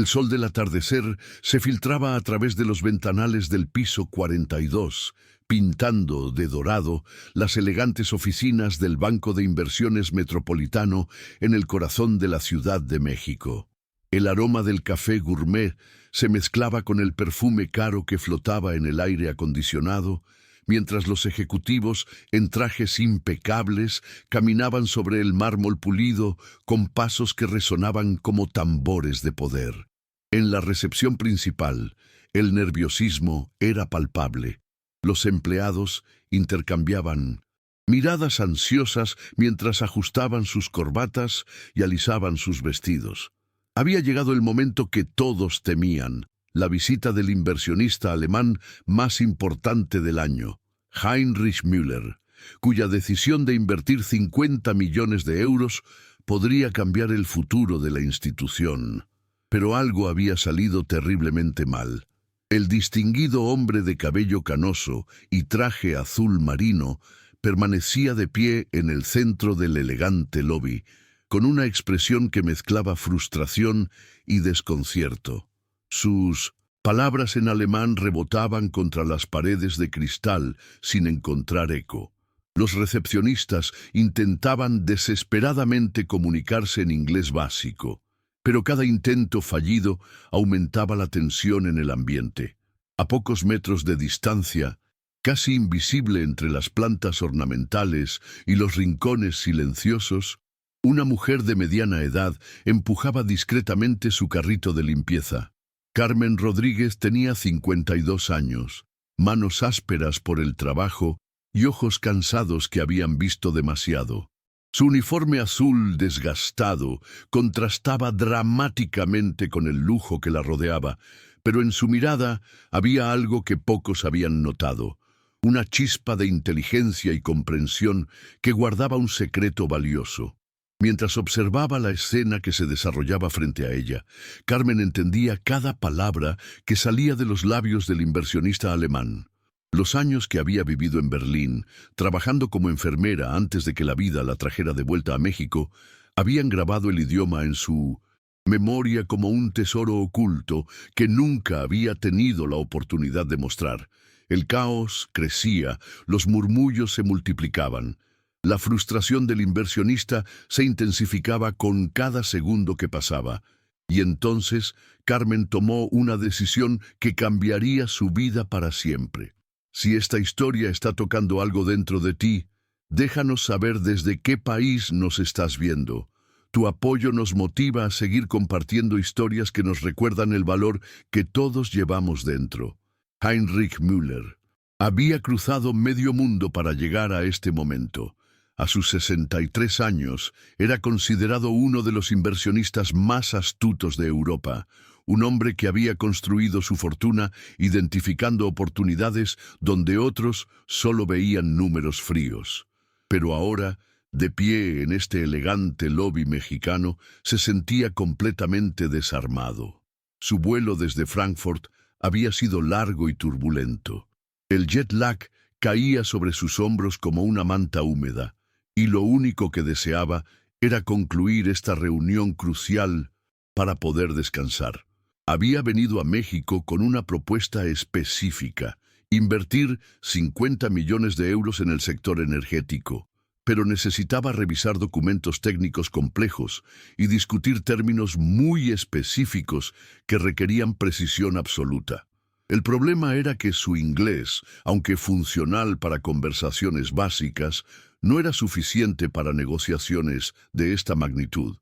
El sol del atardecer se filtraba a través de los ventanales del piso 42, pintando de dorado las elegantes oficinas del Banco de Inversiones Metropolitano en el corazón de la Ciudad de México. El aroma del café gourmet se mezclaba con el perfume caro que flotaba en el aire acondicionado, mientras los ejecutivos, en trajes impecables, caminaban sobre el mármol pulido con pasos que resonaban como tambores de poder. En la recepción principal, el nerviosismo era palpable. Los empleados intercambiaban miradas ansiosas mientras ajustaban sus corbatas y alisaban sus vestidos. Había llegado el momento que todos temían, la visita del inversionista alemán más importante del año, Heinrich Müller, cuya decisión de invertir 50 millones de euros podría cambiar el futuro de la institución. Pero algo había salido terriblemente mal. El distinguido hombre de cabello canoso y traje azul marino permanecía de pie en el centro del elegante lobby, con una expresión que mezclaba frustración y desconcierto. Sus palabras en alemán rebotaban contra las paredes de cristal sin encontrar eco. Los recepcionistas intentaban desesperadamente comunicarse en inglés básico, pero cada intento fallido aumentaba la tensión en el ambiente. A pocos metros de distancia, casi invisible entre las plantas ornamentales y los rincones silenciosos, una mujer de mediana edad empujaba discretamente su carrito de limpieza. Carmen Rodríguez tenía 52 años, manos ásperas por el trabajo y ojos cansados que habían visto demasiado. Su uniforme azul desgastado contrastaba dramáticamente con el lujo que la rodeaba, pero en su mirada había algo que pocos habían notado, una chispa de inteligencia y comprensión que guardaba un secreto valioso. Mientras observaba la escena que se desarrollaba frente a ella, Carmen entendía cada palabra que salía de los labios del inversionista alemán. Los años que había vivido en Berlín, trabajando como enfermera antes de que la vida la trajera de vuelta a México, habían grabado el idioma en su memoria como un tesoro oculto que nunca había tenido la oportunidad de mostrar. El caos crecía, los murmullos se multiplicaban. La frustración del inversionista se intensificaba con cada segundo que pasaba. Y entonces Carmen tomó una decisión que cambiaría su vida para siempre. Si esta historia está tocando algo dentro de ti, déjanos saber desde qué país nos estás viendo. Tu apoyo nos motiva a seguir compartiendo historias que nos recuerdan el valor que todos llevamos dentro. Heinrich Müller había cruzado medio mundo para llegar a este momento. A sus 63 años, era considerado uno de los inversionistas más astutos de Europa, un hombre que había construido su fortuna identificando oportunidades donde otros solo veían números fríos. Pero ahora, de pie en este elegante lobby mexicano, se sentía completamente desarmado. Su vuelo desde Frankfurt había sido largo y turbulento. El jet lag caía sobre sus hombros como una manta húmeda, y lo único que deseaba era concluir esta reunión crucial para poder descansar. Había venido a México con una propuesta específica, invertir 50 millones de euros en el sector energético, pero necesitaba revisar documentos técnicos complejos y discutir términos muy específicos que requerían precisión absoluta. El problema era que su inglés, aunque funcional para conversaciones básicas, no era suficiente para negociaciones de esta magnitud.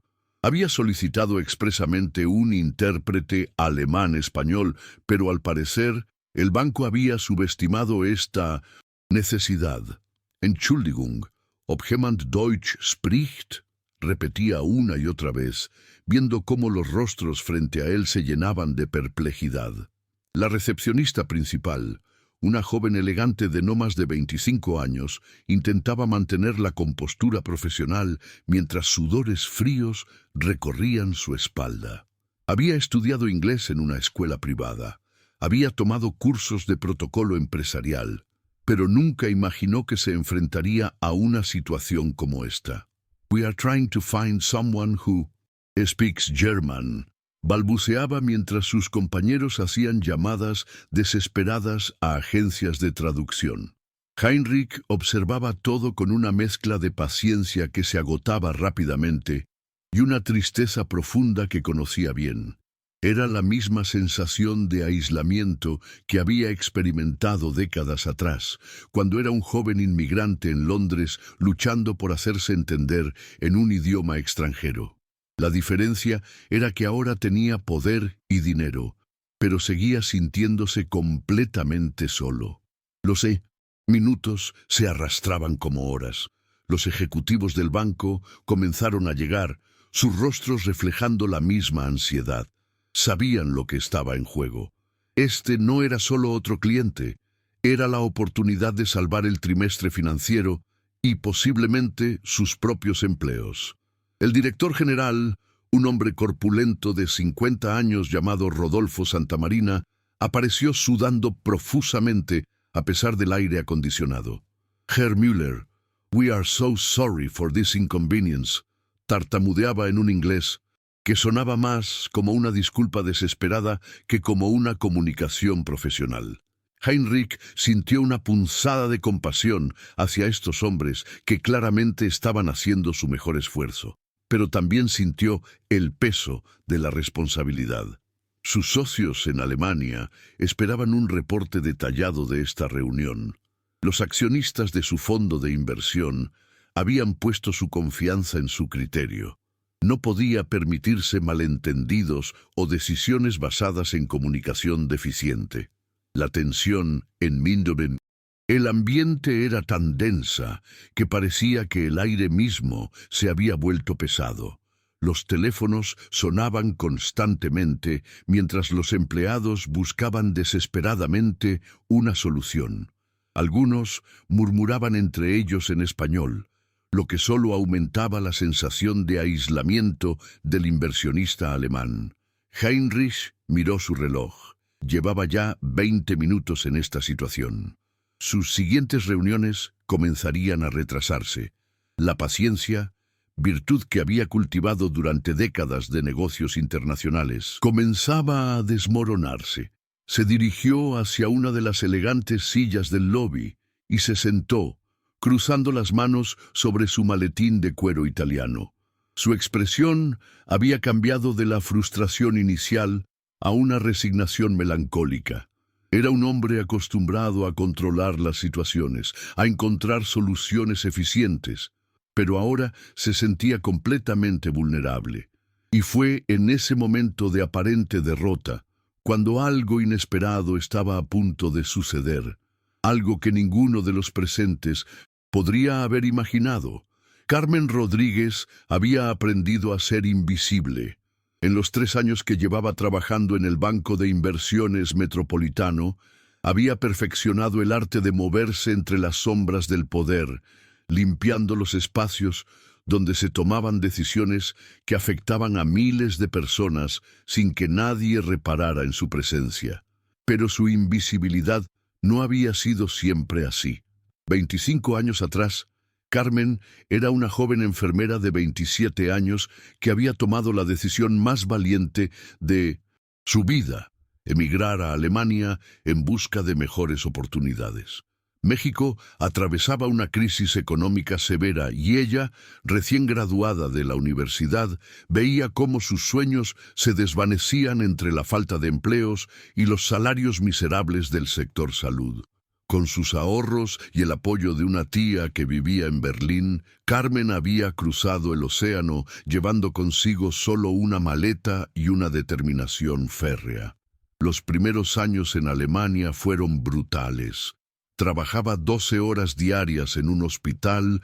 Había solicitado expresamente un intérprete alemán-español, pero al parecer el banco había subestimado esta necesidad. Entschuldigung, ob jemand Deutsch spricht, repetía una y otra vez, viendo cómo los rostros frente a él se llenaban de perplejidad. La recepcionista principal, una joven elegante de no más de 25 años, intentaba mantener la compostura profesional mientras sudores fríos recorrían su espalda. Había estudiado inglés en una escuela privada, había tomado cursos de protocolo empresarial, pero nunca imaginó que se enfrentaría a una situación como esta. We are trying to find someone who speaks German, Balbuceaba mientras sus compañeros hacían llamadas desesperadas a agencias de traducción. Heinrich observaba todo con una mezcla de paciencia que se agotaba rápidamente y una tristeza profunda que conocía bien. Era la misma sensación de aislamiento que había experimentado décadas atrás, cuando era un joven inmigrante en Londres luchando por hacerse entender en un idioma extranjero. La diferencia era que ahora tenía poder y dinero, pero seguía sintiéndose completamente solo. Lo sé, minutos se arrastraban como horas. Los ejecutivos del banco comenzaron a llegar, sus rostros reflejando la misma ansiedad. Sabían lo que estaba en juego. Este no era solo otro cliente, era la oportunidad de salvar el trimestre financiero y posiblemente sus propios empleos. El director general, un hombre corpulento de 50 años llamado Rodolfo Santamarina, apareció sudando profusamente a pesar del aire acondicionado. Herr Müller, we are so sorry for this inconvenience, tartamudeaba en un inglés que sonaba más como una disculpa desesperada que como una comunicación profesional. Heinrich sintió una punzada de compasión hacia estos hombres que claramente estaban haciendo su mejor esfuerzo, pero también sintió el peso de la responsabilidad. Sus socios en Alemania esperaban un reporte detallado de esta reunión. Los accionistas de su fondo de inversión habían puesto su confianza en su criterio. No podía permitirse malentendidos o decisiones basadas en comunicación deficiente. La tensión en Minden. El ambiente era tan densa que parecía que el aire mismo se había vuelto pesado. Los teléfonos sonaban constantemente mientras los empleados buscaban desesperadamente una solución. Algunos murmuraban entre ellos en español, lo que solo aumentaba la sensación de aislamiento del inversionista alemán. Heinrich miró su reloj. Llevaba ya 20 minutos en esta situación. Sus siguientes reuniones comenzarían a retrasarse. La paciencia, virtud que había cultivado durante décadas de negocios internacionales, comenzaba a desmoronarse. Se dirigió hacia una de las elegantes sillas del lobby y se sentó, cruzando las manos sobre su maletín de cuero italiano. Su expresión había cambiado de la frustración inicial a una resignación melancólica. Era un hombre acostumbrado a controlar las situaciones, a encontrar soluciones eficientes, pero ahora se sentía completamente vulnerable. Y fue en ese momento de aparente derrota, cuando algo inesperado estaba a punto de suceder, algo que ninguno de los presentes podría haber imaginado. Carmen Rodríguez había aprendido a ser invisible. En los 3 años que llevaba trabajando en el Banco de Inversiones Metropolitano, había perfeccionado el arte de moverse entre las sombras del poder, limpiando los espacios donde se tomaban decisiones que afectaban a miles de personas sin que nadie reparara en su presencia. Pero su invisibilidad no había sido siempre así. 25 años atrás, Carmen era una joven enfermera de 27 años que había tomado la decisión más valiente de su vida, emigrar a Alemania en busca de mejores oportunidades. México atravesaba una crisis económica severa y ella, recién graduada de la universidad, veía cómo sus sueños se desvanecían entre la falta de empleos y los salarios miserables del sector salud. Con sus ahorros y el apoyo de una tía que vivía en Berlín, Carmen había cruzado el océano llevando consigo solo una maleta y una determinación férrea. Los primeros años en Alemania fueron brutales. Trabajaba 12 horas diarias en un hospital,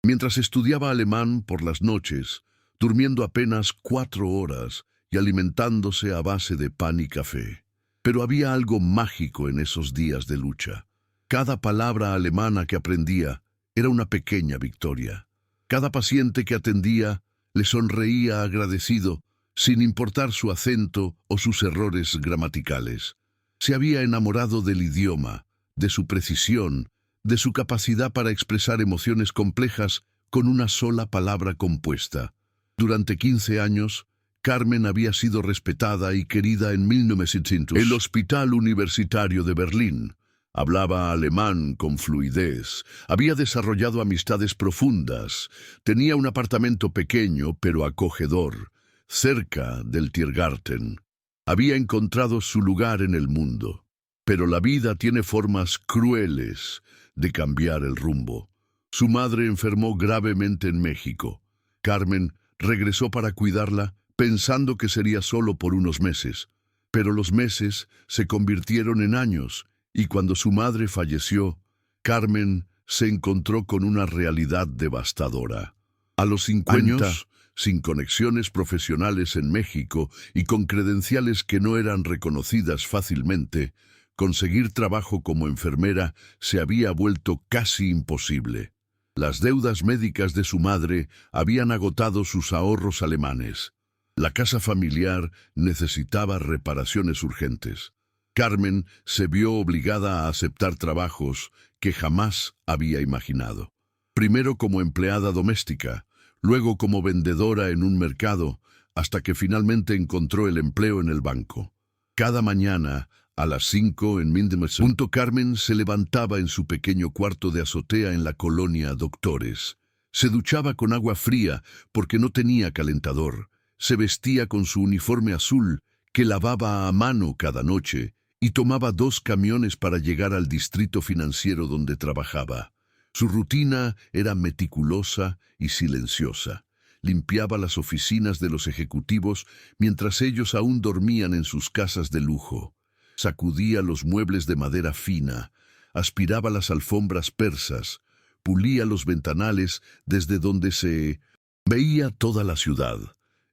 mientras estudiaba alemán por las noches, durmiendo apenas 4 horas y alimentándose a base de pan y café. Pero había algo mágico en esos días de lucha. Cada palabra alemana que aprendía era una pequeña victoria. Cada paciente que atendía le sonreía agradecido, sin importar su acento o sus errores gramaticales. Se había enamorado del idioma, de su precisión, de su capacidad para expresar emociones complejas con una sola palabra compuesta. Durante 15 años, Carmen había sido respetada y querida en 1900. El Hospital Universitario de Berlín. Hablaba alemán con fluidez, había desarrollado amistades profundas, tenía un apartamento pequeño pero acogedor, cerca del Tiergarten. Había encontrado su lugar en el mundo. Pero la vida tiene formas crueles de cambiar el rumbo. Su madre enfermó gravemente en México. Carmen regresó para cuidarla, pensando que sería solo por unos meses. Pero los meses se convirtieron en años, y cuando su madre falleció, Carmen se encontró con una realidad devastadora. A los 50 años, sin conexiones profesionales en México y con credenciales que no eran reconocidas fácilmente, conseguir trabajo como enfermera se había vuelto casi imposible. Las deudas médicas de su madre habían agotado sus ahorros alemanes. La casa familiar necesitaba reparaciones urgentes. Carmen se vio obligada a aceptar trabajos que jamás había imaginado. Primero como empleada doméstica, luego como vendedora en un mercado, hasta que finalmente encontró el empleo en el banco. Cada mañana, a las 5 en Mindemesser, Carmen se levantaba en su pequeño cuarto de azotea en la colonia Doctores. Se duchaba con agua fría porque no tenía calentador. Se vestía con su uniforme azul, que lavaba a mano cada noche, y tomaba 2 camiones para llegar al distrito financiero donde trabajaba. Su rutina era meticulosa y silenciosa. Limpiaba las oficinas de los ejecutivos mientras ellos aún dormían en sus casas de lujo. Sacudía los muebles de madera fina, aspiraba las alfombras persas, pulía los ventanales desde donde se veía toda la ciudad.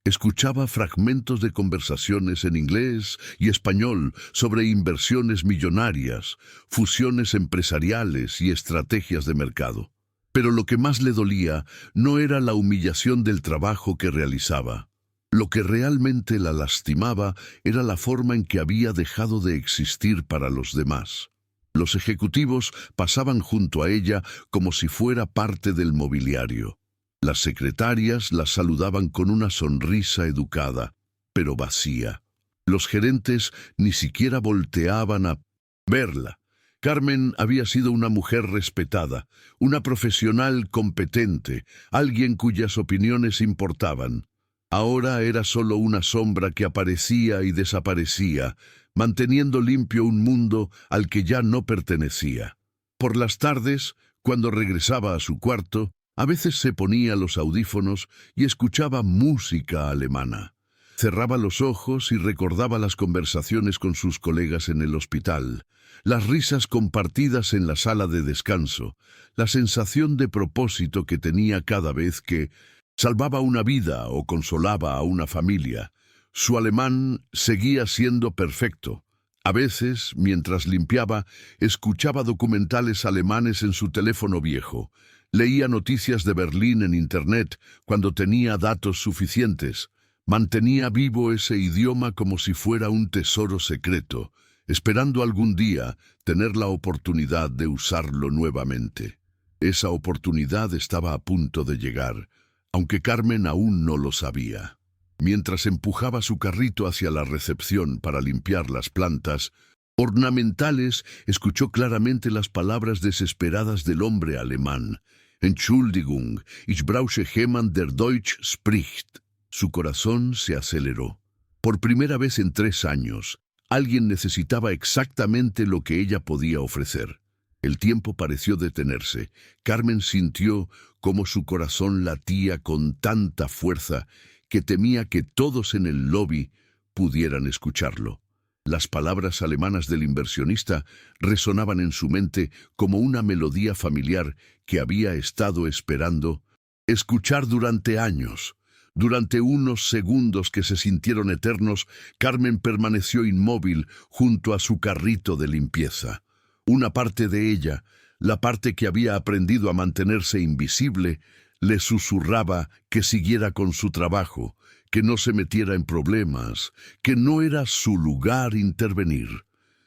Escuchaba fragmentos de conversaciones en inglés y español sobre inversiones millonarias, fusiones empresariales y estrategias de mercado. Pero lo que más le dolía no era la humillación del trabajo que realizaba. Lo que realmente la lastimaba era la forma en que había dejado de existir para los demás. Los ejecutivos pasaban junto a ella como si fuera parte del mobiliario. Las secretarias la saludaban con una sonrisa educada, pero vacía. Los gerentes ni siquiera volteaban a verla. Carmen había sido una mujer respetada, una profesional competente, alguien cuyas opiniones importaban. Ahora era solo una sombra que aparecía y desaparecía, manteniendo limpio un mundo al que ya no pertenecía. Por las tardes, cuando regresaba a su cuarto, a veces se ponía los audífonos y escuchaba música alemana. Cerraba los ojos y recordaba las conversaciones con sus colegas en el hospital, las risas compartidas en la sala de descanso, la sensación de propósito que tenía cada vez que salvaba una vida o consolaba a una familia. Su alemán seguía siendo perfecto. A veces, mientras limpiaba, escuchaba documentales alemanes en su teléfono viejo. Leía noticias de Berlín en Internet cuando tenía datos suficientes. Mantenía vivo ese idioma como si fuera un tesoro secreto, esperando algún día tener la oportunidad de usarlo nuevamente. Esa oportunidad estaba a punto de llegar, aunque Carmen aún no lo sabía. Mientras empujaba su carrito hacia la recepción para limpiar las plantas ornamentales, escuchó claramente las palabras desesperadas del hombre alemán. Entschuldigung, ich brauche jemand, der Deutsch spricht. Su corazón se aceleró. Por primera vez en 3 años, alguien necesitaba exactamente lo que ella podía ofrecer. El tiempo pareció detenerse. Carmen sintió cómo su corazón latía con tanta fuerza que temía que todos en el lobby pudieran escucharlo. Las palabras alemanas del inversionista resonaban en su mente como una melodía familiar que había estado esperando escuchar durante años. Durante unos segundos que se sintieron eternos, Carmen permaneció inmóvil junto a su carrito de limpieza. Una parte de ella, la parte que había aprendido a mantenerse invisible, le susurraba que siguiera con su trabajo, que no se metiera en problemas, que no era su lugar intervenir.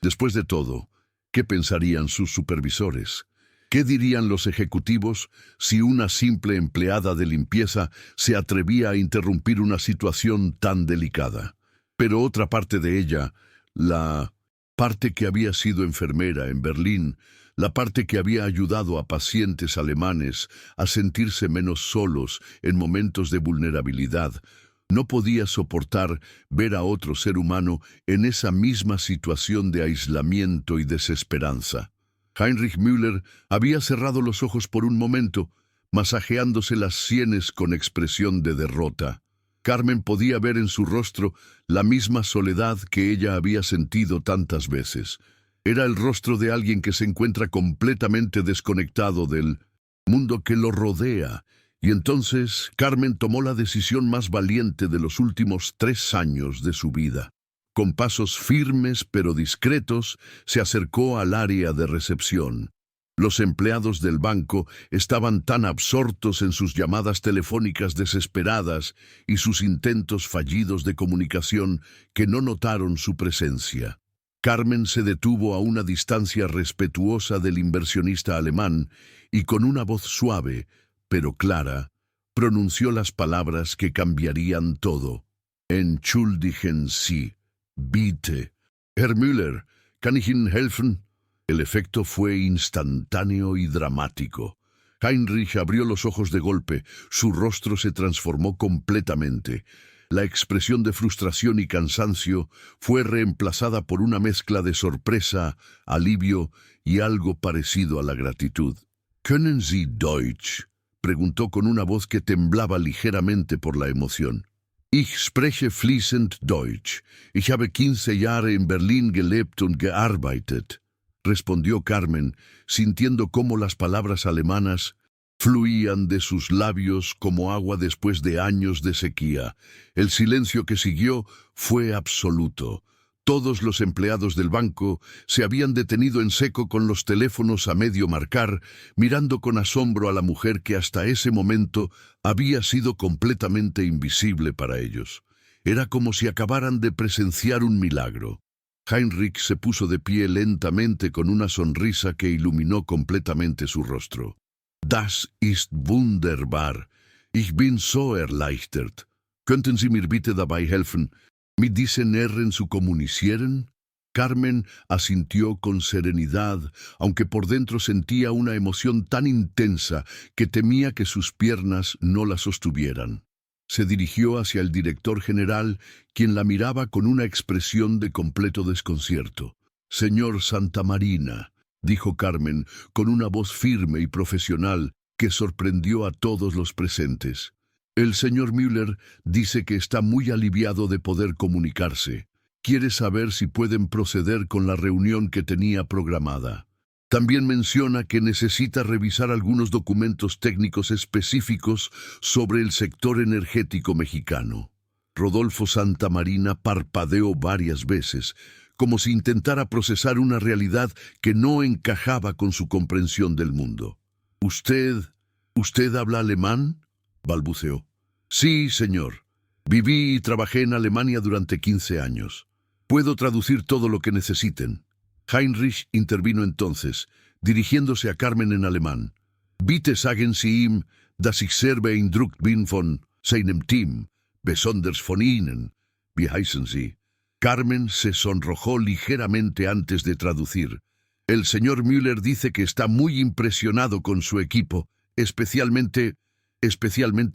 Después de todo, ¿qué pensarían sus supervisores? ¿Qué dirían los ejecutivos si una simple empleada de limpieza se atrevía a interrumpir una situación tan delicada? Pero otra parte de ella, la parte que había sido enfermera en Berlín, la parte que había ayudado a pacientes alemanes a sentirse menos solos en momentos de vulnerabilidad, no podía soportar ver a otro ser humano en esa misma situación de aislamiento y desesperanza. Heinrich Müller había cerrado los ojos por un momento, masajeándose las sienes con expresión de derrota. Carmen podía ver en su rostro la misma soledad que ella había sentido tantas veces. Era el rostro de alguien que se encuentra completamente desconectado del mundo que lo rodea. Y entonces Carmen tomó la decisión más valiente de los últimos 3 años de su vida. Con pasos firmes pero discretos, se acercó al área de recepción. Los empleados del banco estaban tan absortos en sus llamadas telefónicas desesperadas y sus intentos fallidos de comunicación que no notaron su presencia. Carmen se detuvo a una distancia respetuosa del inversionista alemán y con una voz suave, pero clara, pronunció las palabras que cambiarían todo. Entschuldigen Sie, bitte. Herr Müller, kann ich Ihnen helfen? El efecto fue instantáneo y dramático. Heinrich abrió los ojos de golpe, su rostro se transformó completamente. La expresión de frustración y cansancio fue reemplazada por una mezcla de sorpresa, alivio y algo parecido a la gratitud. ¿Können Sie Deutsch?, preguntó con una voz que temblaba ligeramente por la emoción. Ich spreche fließend Deutsch. Ich habe 15 Jahre in Berlin gelebt und gearbeitet, respondió Carmen, sintiendo cómo las palabras alemanas fluían de sus labios como agua después de años de sequía. El silencio que siguió fue absoluto. Todos los empleados del banco se habían detenido en seco con los teléfonos a medio marcar, mirando con asombro a la mujer que hasta ese momento había sido completamente invisible para ellos. Era como si acabaran de presenciar un milagro. Heinrich se puso de pie lentamente con una sonrisa que iluminó completamente su rostro. Das ist wunderbar. Ich bin so erleichtert. Könnten Sie mir bitte dabei helfen, mit diesen R'n zu kommunizieren? Carmen asintió con serenidad, aunque por dentro sentía una emoción tan intensa que temía que sus piernas no la sostuvieran. Se dirigió hacia el director general, quien la miraba con una expresión de completo desconcierto. «Señor Santamarina», dijo Carmen, con una voz firme y profesional que sorprendió a todos los presentes. «El señor Müller dice que está muy aliviado de poder comunicarse. Quiere saber si pueden proceder con la reunión que tenía programada. También menciona que necesita revisar algunos documentos técnicos específicos sobre el sector energético mexicano». Rodolfo Santamarina parpadeó varias veces, como si intentara procesar una realidad que no encajaba con su comprensión del mundo. ¿Usted habla alemán?», balbuceó. «Sí, señor. Viví y trabajé en Alemania durante 15 años. Puedo traducir todo lo que necesiten». Heinrich intervino entonces, dirigiéndose a Carmen en alemán. «Bitte sagen Sie ihm, dass ich sehr beeindruckt bin von seinem Team, besonders von Ihnen. Wie heißen Sie?» Carmen se sonrojó ligeramente antes de traducir. «El señor Müller dice que está muy impresionado con su equipo, especialmente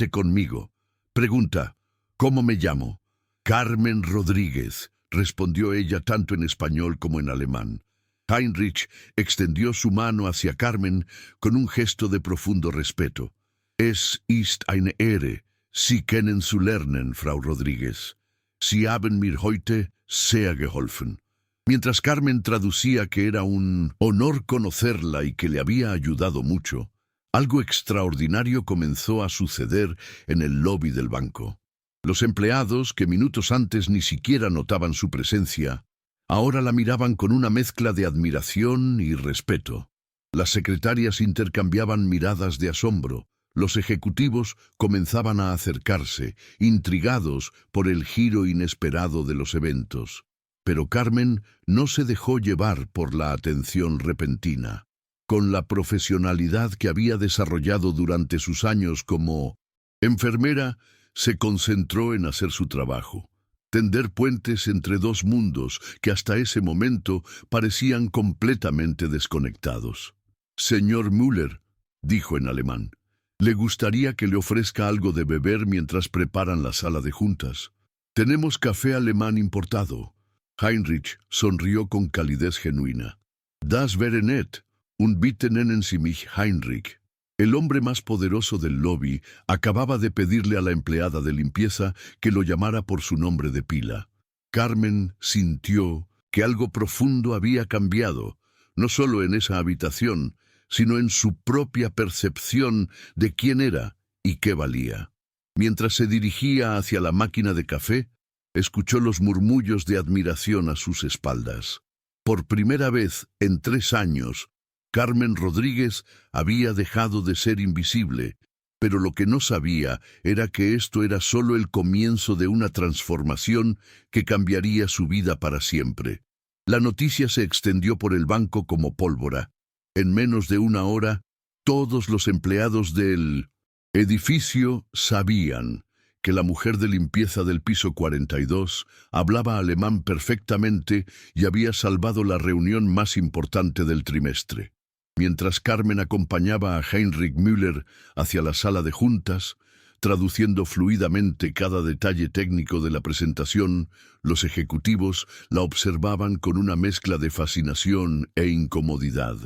conmigo. Pregunta, ¿cómo me llamo?» «Carmen Rodríguez», respondió ella tanto en español como en alemán. Heinrich extendió su mano hacia Carmen con un gesto de profundo respeto. «Es ist eine Ehre, Sie kennen zu lernen, Frau Rodríguez. Sie haben mir heute sehr geholfen». Mientras Carmen traducía que era un honor conocerla y que le había ayudado mucho, algo extraordinario comenzó a suceder en el lobby del banco. Los empleados, que minutos antes ni siquiera notaban su presencia, ahora la miraban con una mezcla de admiración y respeto. Las secretarias intercambiaban miradas de asombro. Los ejecutivos comenzaban a acercarse, intrigados por el giro inesperado de los eventos. Pero Carmen no se dejó llevar por la atención repentina. con la profesionalidad que había desarrollado durante sus años como enfermera, se concentró en hacer su trabajo, tender puentes entre dos mundos que hasta ese momento parecían completamente desconectados. «Señor Müller», dijo en alemán, «¿le gustaría que le ofrezca algo de beber mientras preparan la sala de juntas? Tenemos café alemán importado». Heinrich sonrió con calidez genuina. «Das wäre nett, und bitte nennen Sie mich Heinrich». El hombre más poderoso del lobby acababa de pedirle a la empleada de limpieza que lo llamara por su nombre de pila. Carmen sintió que algo profundo había cambiado, no solo en esa habitación, sino en su propia percepción de quién era y qué valía. Mientras se dirigía hacia la máquina de café, escuchó los murmullos de admiración a sus espaldas. Por primera vez en 3 años, Carmen Rodríguez había dejado de ser invisible, pero lo que no sabía era que esto era solo el comienzo de una transformación que cambiaría su vida para siempre. La noticia se extendió por el banco como pólvora. En menos de 1 hora, todos los empleados del edificio sabían que la mujer de limpieza del piso 42 hablaba alemán perfectamente y había salvado la reunión más importante del trimestre. Mientras Carmen acompañaba a Heinrich Müller hacia la sala de juntas, traduciendo fluidamente cada detalle técnico de la presentación, los ejecutivos la observaban con una mezcla de fascinación e incomodidad.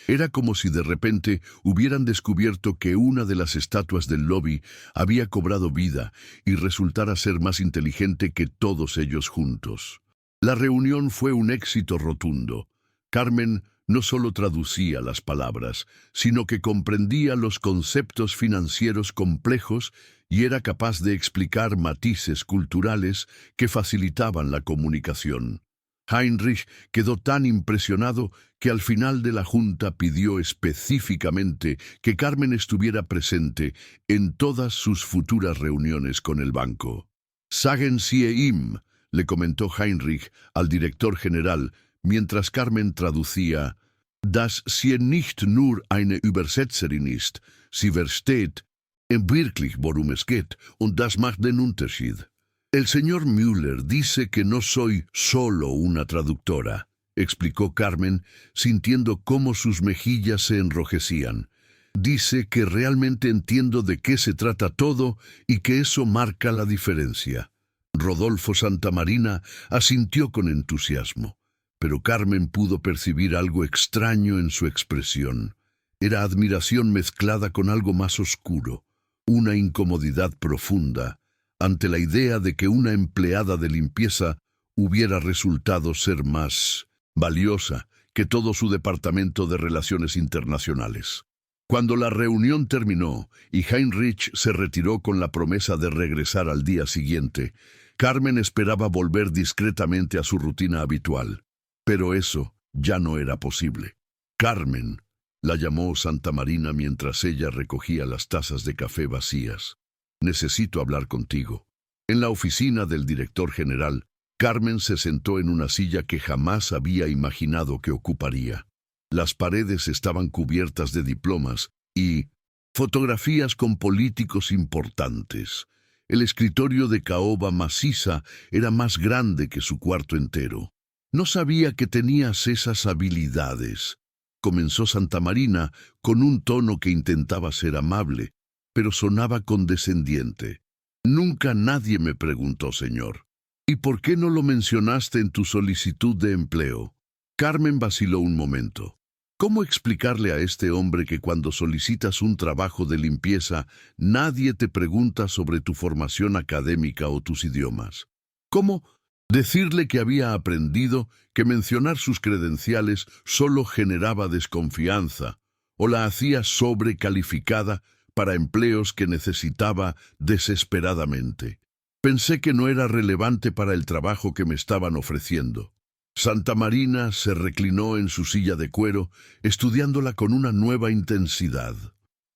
Era como si de repente hubieran descubierto que una de las estatuas del lobby había cobrado vida y resultara ser más inteligente que todos ellos juntos. La reunión fue un éxito rotundo. Carmen no solo traducía las palabras, sino que comprendía los conceptos financieros complejos y era capaz de explicar matices culturales que facilitaban la comunicación. Heinrich quedó tan impresionado que al final de la junta pidió específicamente que Carmen estuviera presente en todas sus futuras reuniones con el banco. «Sagen Sie ihm», le comentó Heinrich al director general, mientras Carmen traducía, «dass sie nicht nur eine Übersetzerin ist, sie versteht wirklich, worum es geht, und das macht den Unterschied». «El señor Müller dice que no soy solo una traductora», explicó Carmen, sintiendo cómo sus mejillas se enrojecían. «Dice que realmente entiendo de qué se trata todo y que eso marca la diferencia». Rodolfo Santamarina asintió con entusiasmo. Pero Carmen pudo percibir algo extraño en su expresión. Era admiración mezclada con algo más oscuro, una incomodidad profunda, ante la idea de que una empleada de limpieza hubiera resultado ser más valiosa que todo su departamento de relaciones internacionales. Cuando la reunión terminó y Heinrich se retiró con la promesa de regresar al día siguiente, Carmen esperaba volver discretamente a su rutina habitual. Pero eso ya no era posible. «Carmen», la llamó Santamarina mientras ella recogía las tazas de café vacías. «Necesito hablar contigo». En la oficina del director general, Carmen se sentó en una silla que jamás había imaginado que ocuparía. Las paredes estaban cubiertas de diplomas y fotografías con políticos importantes. El escritorio de caoba maciza era más grande que su cuarto entero. «No sabía que tenías esas habilidades», comenzó Santamarina con un tono que intentaba ser amable, pero sonaba condescendiente. «Nunca nadie me preguntó, señor». «¿Y por qué no lo mencionaste en tu solicitud de empleo?» Carmen vaciló un momento. ¿Cómo explicarle a este hombre que cuando solicitas un trabajo de limpieza, nadie te pregunta sobre tu formación académica o tus idiomas? ¿Cómo decirle que había aprendido que mencionar sus credenciales solo generaba desconfianza o la hacía sobrecalificada para empleos que necesitaba desesperadamente? Pensé que no era relevante para el trabajo que me estaban ofreciendo. Santamarina se reclinó en su silla de cuero, estudiándola con una nueva intensidad.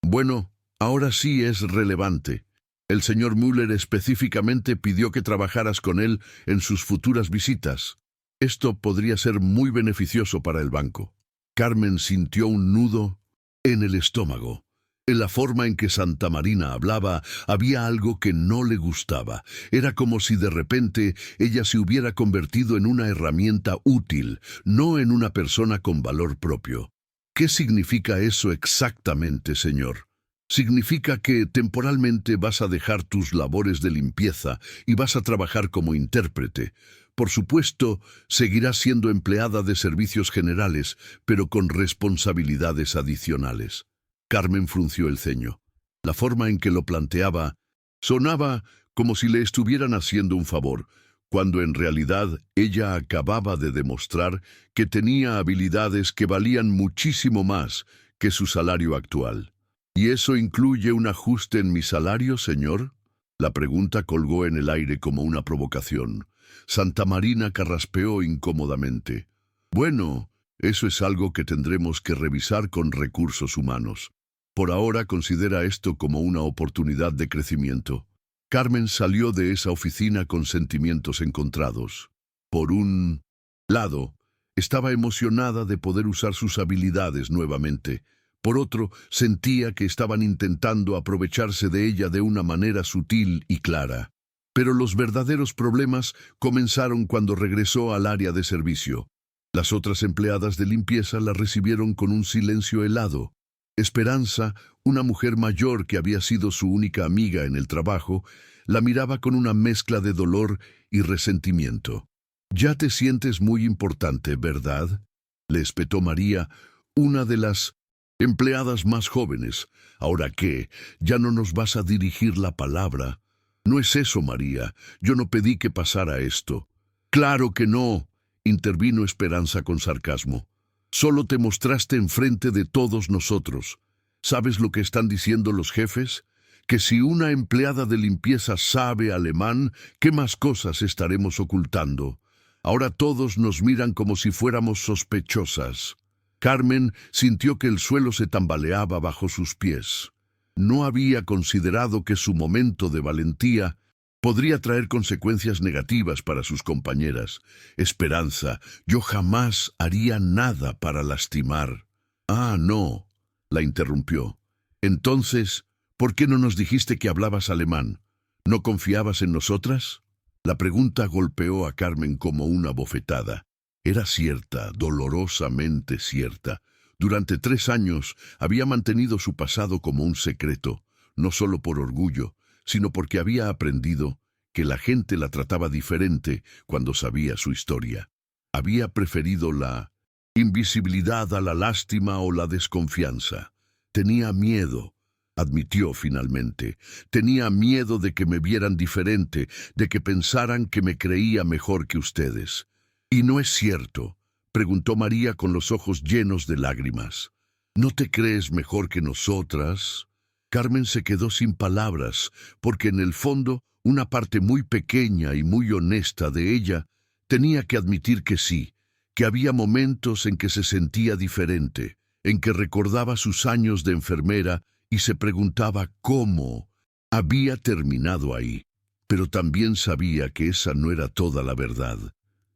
«Bueno, ahora sí es relevante. El señor Müller específicamente pidió que trabajaras con él en sus futuras visitas. Esto podría ser muy beneficioso para el banco». Carmen sintió un nudo en el estómago. En la forma en que Santa Marina hablaba, había algo que no le gustaba. Era como si de repente ella se hubiera convertido en una herramienta útil, no en una persona con valor propio. ¿Qué significa eso exactamente, señor? Significa que temporalmente vas a dejar tus labores de limpieza y vas a trabajar como intérprete. Por supuesto, seguirás siendo empleada de servicios generales, pero con responsabilidades adicionales. Carmen frunció el ceño. La forma en que lo planteaba sonaba como si le estuvieran haciendo un favor, cuando en realidad ella acababa de demostrar que tenía habilidades que valían muchísimo más que su salario actual. ¿Y eso incluye un ajuste en mi salario, señor? La pregunta colgó en el aire como una provocación. Santa Marina carraspeó incómodamente. Bueno, eso es algo que tendremos que revisar con recursos humanos. Por ahora considera esto como una oportunidad de crecimiento. Carmen salió de esa oficina con sentimientos encontrados. Por un lado, estaba emocionada de poder usar sus habilidades nuevamente. Por otro, sentía que estaban intentando aprovecharse de ella de una manera sutil y clara. Pero los verdaderos problemas comenzaron cuando regresó al área de servicio. Las otras empleadas de limpieza la recibieron con un silencio helado. Esperanza, una mujer mayor que había sido su única amiga en el trabajo, la miraba con una mezcla de dolor y resentimiento. «Ya te sientes muy importante, ¿verdad?», le espetó María, una de las empleadas más jóvenes. «¿Ahora qué? ¿Ya no nos vas a dirigir la palabra?» «No es eso, María. Yo no pedí que pasara esto». «Claro que no», intervino Esperanza con sarcasmo. «Solo te mostraste enfrente de todos nosotros. ¿Sabes lo que están diciendo los jefes? Que si una empleada de limpieza sabe alemán, ¿qué más cosas estaremos ocultando? Ahora todos nos miran como si fuéramos sospechosas». Carmen sintió que el suelo se tambaleaba bajo sus pies. No había considerado que su momento de valentía podría traer consecuencias negativas para sus compañeras. «Esperanza, yo jamás haría nada para lastimar». «Ah, no», la interrumpió. «Entonces, ¿por qué no nos dijiste que hablabas alemán? ¿No confiabas en nosotras?» La pregunta golpeó a Carmen como una bofetada. Era cierta, dolorosamente cierta. Durante 3 años había mantenido su pasado como un secreto, no solo por orgullo, sino porque había aprendido que la gente la trataba diferente cuando sabía su historia. Había preferido la invisibilidad a la lástima o la desconfianza. Tenía miedo, admitió finalmente. Tenía miedo de que me vieran diferente, de que pensaran que me creía mejor que ustedes. «¿Y no es cierto?», preguntó María con los ojos llenos de lágrimas. «¿No te crees mejor que nosotras?» Carmen se quedó sin palabras, porque en el fondo una parte muy pequeña y muy honesta de ella tenía que admitir que sí, que había momentos en que se sentía diferente, en que recordaba sus años de enfermera y se preguntaba cómo había terminado ahí. Pero también sabía que esa no era toda la verdad.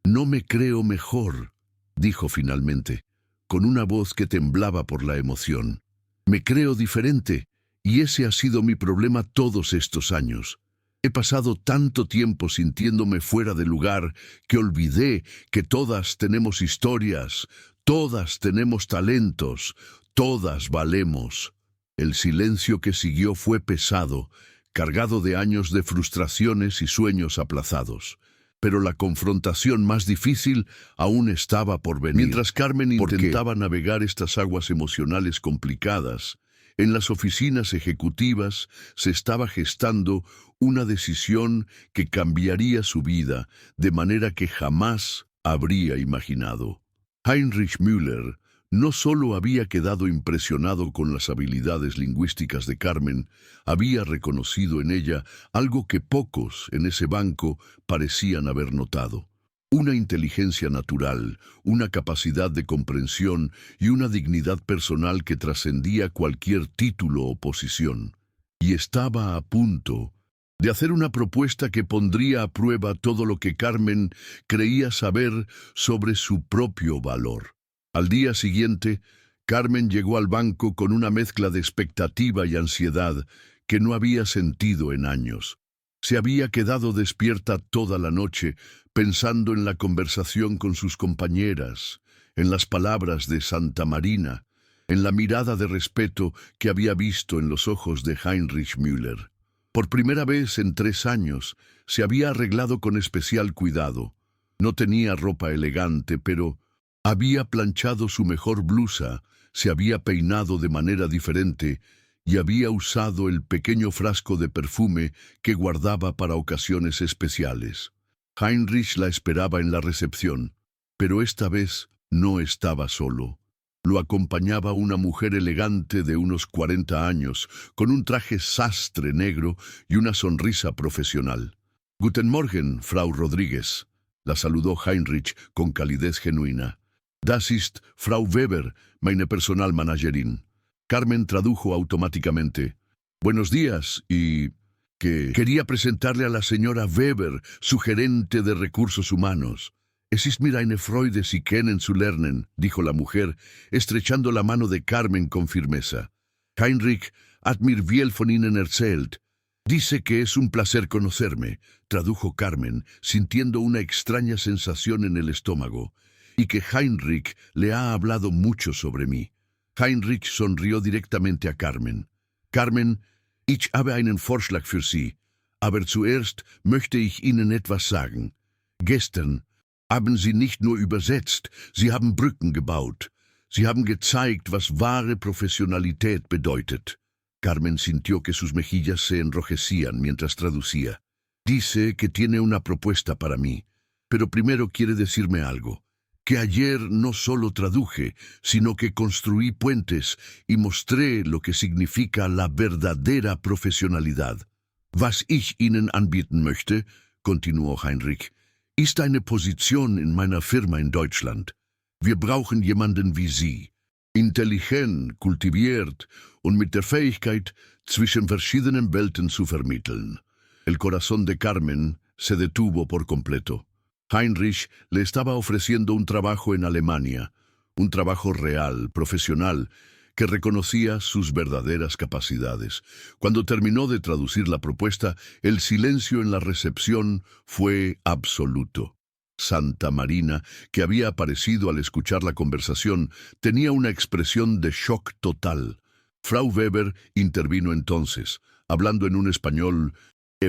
«No me creo mejor», dijo finalmente, con una voz que temblaba por la emoción. «Me creo diferente, y ese ha sido mi problema todos estos años. He pasado tanto tiempo sintiéndome fuera de lugar que olvidé que todas tenemos historias, todas tenemos talentos, todas valemos». El silencio que siguió fue pesado, cargado de años de frustraciones y sueños aplazados. Pero la confrontación más difícil aún estaba por venir. Mientras Carmen intentaba navegar estas aguas emocionales complicadas, en las oficinas ejecutivas se estaba gestando una decisión que cambiaría su vida de manera que jamás habría imaginado. Heinrich Müller no solo había quedado impresionado con las habilidades lingüísticas de Carmen, había reconocido en ella algo que pocos en ese banco parecían haber notado. Una inteligencia natural, una capacidad de comprensión y una dignidad personal que trascendía cualquier título o posición. Y estaba a punto de hacer una propuesta que pondría a prueba todo lo que Carmen creía saber sobre su propio valor. Al día siguiente, Carmen llegó al banco con una mezcla de expectativa y ansiedad que no había sentido en años. Se había quedado despierta toda la noche pensando en la conversación con sus compañeras, en las palabras de Santa Marina, en la mirada de respeto que había visto en los ojos de Heinrich Müller. Por primera vez en 3 años, se había arreglado con especial cuidado. No tenía ropa elegante, pero había planchado su mejor blusa, se había peinado de manera diferente y había usado el pequeño frasco de perfume que guardaba para ocasiones especiales. Heinrich la esperaba en la recepción, pero esta vez no estaba solo. Lo acompañaba una mujer elegante de unos 40 años, con un traje sastre negro y una sonrisa profesional. «Guten Morgen, Frau Rodríguez», la saludó Heinrich con calidez genuina. «Das ist Frau Weber, meine Personalmanagerin». Carmen tradujo automáticamente. «Buenos días y que quería presentarle a la señora Weber, su gerente de recursos humanos». «Es ist mir eine Freude, Sie kennenzulernen», dijo la mujer, estrechando la mano de Carmen con firmeza. «Heinrich hat mir viel von Ihnen erzählt». «Dice que es un placer conocerme», tradujo Carmen, sintiendo una extraña sensación en el estómago, «y que Heinrich le ha hablado mucho sobre mí». Heinrich sonrió directamente a Carmen. «Carmen, ich habe einen Vorschlag für Sie, aber zuerst möchte ich Ihnen etwas sagen. Gestern haben Sie nicht nur übersetzt, Sie haben Brücken gebaut. Sie haben gezeigt, was wahre Profesionalität bedeutet». Carmen sintió que sus mejillas se enrojecían mientras traducía. «Dice que tiene una propuesta para mí, pero primero quiere decirme algo. Que ayer no solo traduje, sino que construí puentes y mostré lo que significa la verdadera profesionalidad. Was ich Ihnen anbieten möchte», continuó Heinrich, «ist eine Position in meiner Firma in Deutschland. Wir brauchen jemanden wie Sie. Intelligent, kultiviert und mit der Fähigkeit, zwischen verschiedenen Welten zu vermitteln». El corazón de Carmen se detuvo por completo. Heinrich le estaba ofreciendo un trabajo en Alemania, un trabajo real, profesional, que reconocía sus verdaderas capacidades. Cuando terminó de traducir la propuesta, el silencio en la recepción fue absoluto. Santa Marina, que había aparecido al escuchar la conversación, tenía una expresión de shock total. Frau Weber intervino entonces, hablando en un español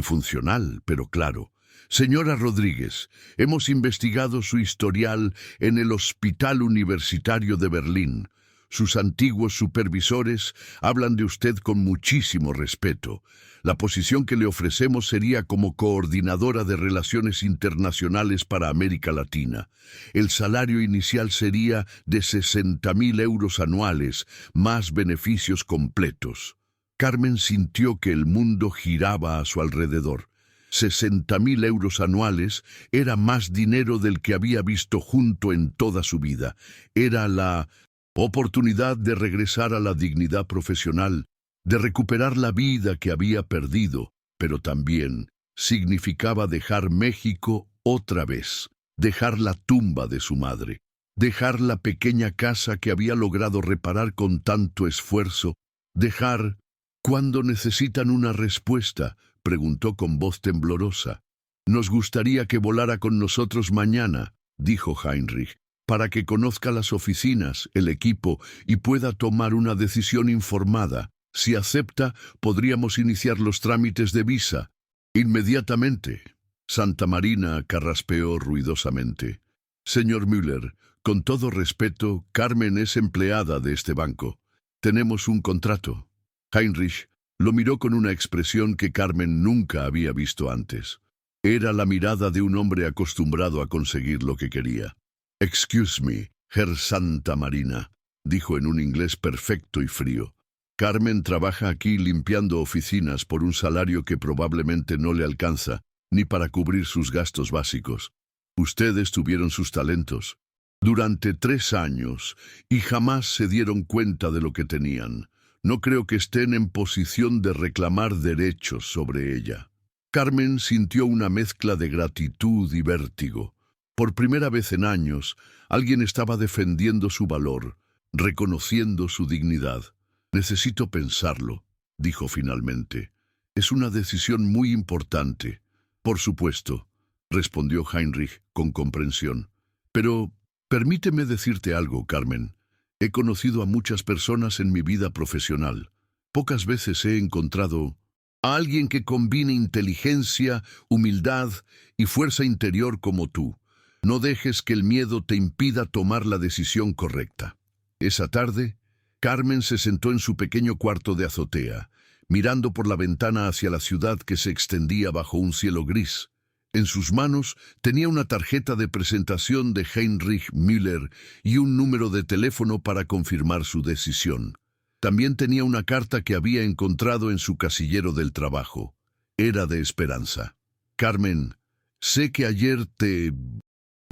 funcional, pero claro. «Señora Rodríguez, hemos investigado su historial en el Hospital Universitario de Berlín. Sus antiguos supervisores hablan de usted con muchísimo respeto. La posición que le ofrecemos sería como coordinadora de relaciones internacionales para América Latina. El salario inicial sería de 60.000 euros anuales, más beneficios completos». Carmen sintió que el mundo giraba a su alrededor. 60.000 euros anuales era más dinero del que había visto junto en toda su vida. Era la oportunidad de regresar a la dignidad profesional, de recuperar la vida que había perdido, pero también significaba dejar México otra vez, dejar la tumba de su madre, dejar la pequeña casa que había logrado reparar con tanto esfuerzo, dejar... «¿Cuándo necesitan una respuesta?», preguntó con voz temblorosa. «Nos gustaría que volara con nosotros mañana», dijo Heinrich, «para que conozca las oficinas, el equipo y pueda tomar una decisión informada. Si acepta, podríamos iniciar los trámites de visa. Inmediatamente». Santa Marina carraspeó ruidosamente. «Señor Müller, con todo respeto, Carmen es empleada de este banco. Tenemos un contrato». Heinrich lo miró con una expresión que Carmen nunca había visto antes. Era la mirada de un hombre acostumbrado a conseguir lo que quería. «Excuse me, Herr Santa Marina», dijo en un inglés perfecto y frío. «Carmen trabaja aquí limpiando oficinas por un salario que probablemente no le alcanza, ni para cubrir sus gastos básicos. Ustedes tuvieron sus talentos durante 3 años y jamás se dieron cuenta de lo que tenían. No creo que estén en posición de reclamar derechos sobre ella». Carmen sintió una mezcla de gratitud y vértigo. Por primera vez en años, alguien estaba defendiendo su valor, reconociendo su dignidad. «Necesito pensarlo», dijo finalmente. «Es una decisión muy importante». «Por supuesto», respondió Heinrich con comprensión. «Pero permíteme decirte algo, Carmen. He conocido a muchas personas en mi vida profesional. Pocas veces he encontrado a alguien que combine inteligencia, humildad y fuerza interior como tú. No dejes que el miedo te impida tomar la decisión correcta». Esa tarde, Carmen se sentó en su pequeño cuarto de azotea, mirando por la ventana hacia la ciudad que se extendía bajo un cielo gris. En sus manos tenía una tarjeta de presentación de Heinrich Müller y un número de teléfono para confirmar su decisión. También tenía una carta que había encontrado en su casillero del trabajo. Era de esperanza. «Carmen, sé que ayer te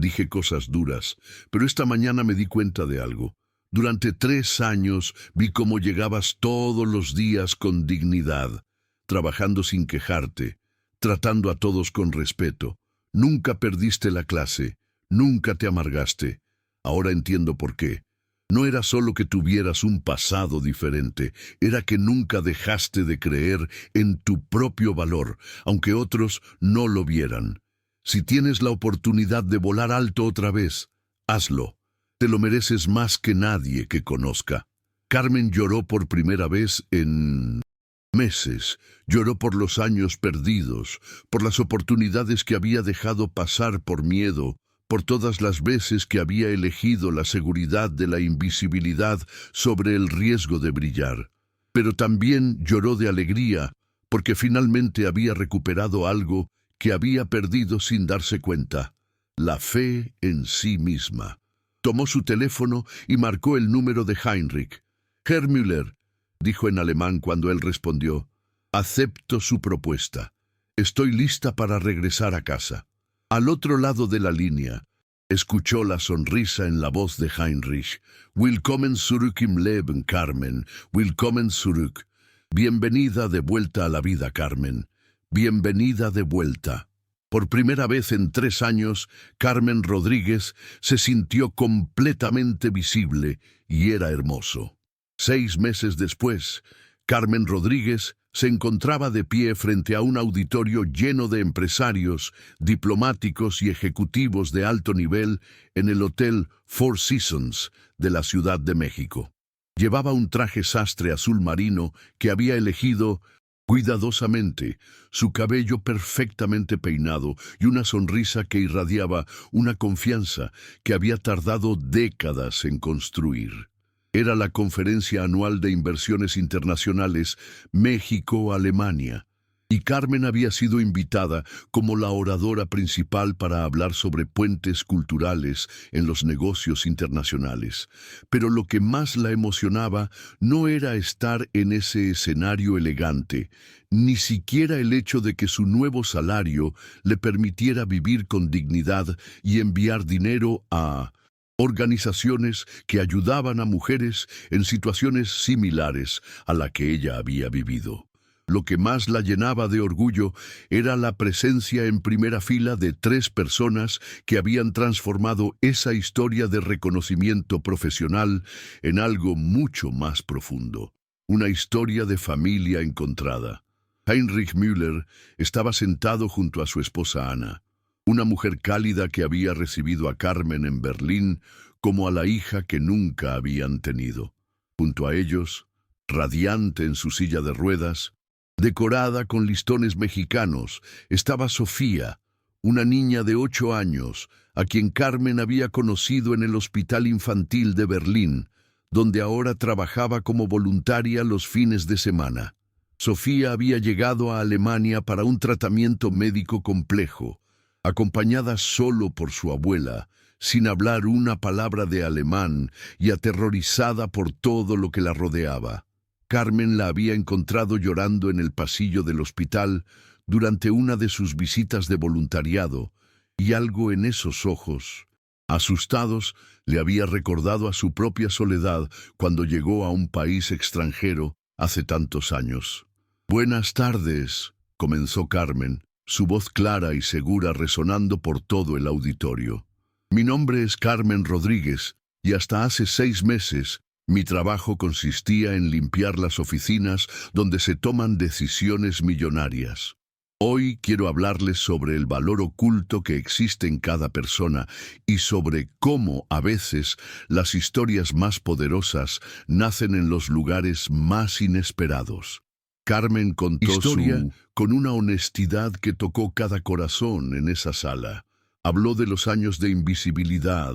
dije cosas duras, pero esta mañana me di cuenta de algo. Durante 3 años vi cómo llegabas todos los días con dignidad, trabajando sin quejarte, tratando a todos con respeto. Nunca perdiste la clase, nunca te amargaste. Ahora entiendo por qué. No era solo que tuvieras un pasado diferente, era que nunca dejaste de creer en tu propio valor, aunque otros no lo vieran. Si tienes la oportunidad de volar alto otra vez, hazlo. Te lo mereces más que nadie que conozca». Carmen lloró por primera vez en meses. Lloró por los años perdidos, por las oportunidades que había dejado pasar por miedo, por todas las veces que había elegido la seguridad de la invisibilidad sobre el riesgo de brillar. Pero también lloró de alegría, porque finalmente había recuperado algo que había perdido sin darse cuenta: la fe en sí misma. Tomó su teléfono y marcó el número de Heinrich. «Herr Müller», dijo en alemán cuando él respondió, «acepto su propuesta. Estoy lista para regresar a casa». Al otro lado de la línea, escuchó la sonrisa en la voz de Heinrich. «Willkommen zurück im Leben, Carmen. Willkommen zurück». «Bienvenida de vuelta a la vida, Carmen. Bienvenida de vuelta». Por primera vez en 3 años, Carmen Rodríguez se sintió completamente visible y era hermoso. 6 meses después, Carmen Rodríguez se encontraba de pie frente a un auditorio lleno de empresarios, diplomáticos y ejecutivos de alto nivel en el Hotel Four Seasons de la Ciudad de México. Llevaba un traje sastre azul marino que había elegido cuidadosamente, su cabello perfectamente peinado y una sonrisa que irradiaba una confianza que había tardado décadas en construir. Era la conferencia anual de inversiones internacionales México-Alemania, y Carmen había sido invitada como la oradora principal para hablar sobre puentes culturales en los negocios internacionales. Pero lo que más la emocionaba no era estar en ese escenario elegante, ni siquiera el hecho de que su nuevo salario le permitiera vivir con dignidad y enviar dinero a organizaciones que ayudaban a mujeres en situaciones similares a la que ella había vivido. Lo que más la llenaba de orgullo era la presencia en primera fila de 3 personas que habían transformado esa historia de reconocimiento profesional en algo mucho más profundo. Una historia de familia encontrada. Heinrich Müller estaba sentado junto a su esposa Ana, una mujer cálida que había recibido a Carmen en Berlín como a la hija que nunca habían tenido. Junto a ellos, radiante en su silla de ruedas, decorada con listones mexicanos, estaba Sofía, una niña de 8 años, a quien Carmen había conocido en el Hospital Infantil de Berlín, donde ahora trabajaba como voluntaria los fines de semana. Sofía había llegado a Alemania para un tratamiento médico complejo, acompañada solo por su abuela, sin hablar una palabra de alemán y aterrorizada por todo lo que la rodeaba. Carmen la había encontrado llorando en el pasillo del hospital durante una de sus visitas de voluntariado, y algo en esos ojos, asustados, le había recordado a su propia soledad cuando llegó a un país extranjero hace tantos años. «Buenas tardes», comenzó Carmen, su voz clara y segura resonando por todo el auditorio. Mi nombre es Carmen Rodríguez y hasta hace 6 meses mi trabajo consistía en limpiar las oficinas donde se toman decisiones millonarias. Hoy quiero hablarles sobre el valor oculto que existe en cada persona y sobre cómo a veces las historias más poderosas nacen en los lugares más inesperados. Carmen contó Historia con una honestidad que tocó cada corazón en esa sala. Habló de los años de invisibilidad,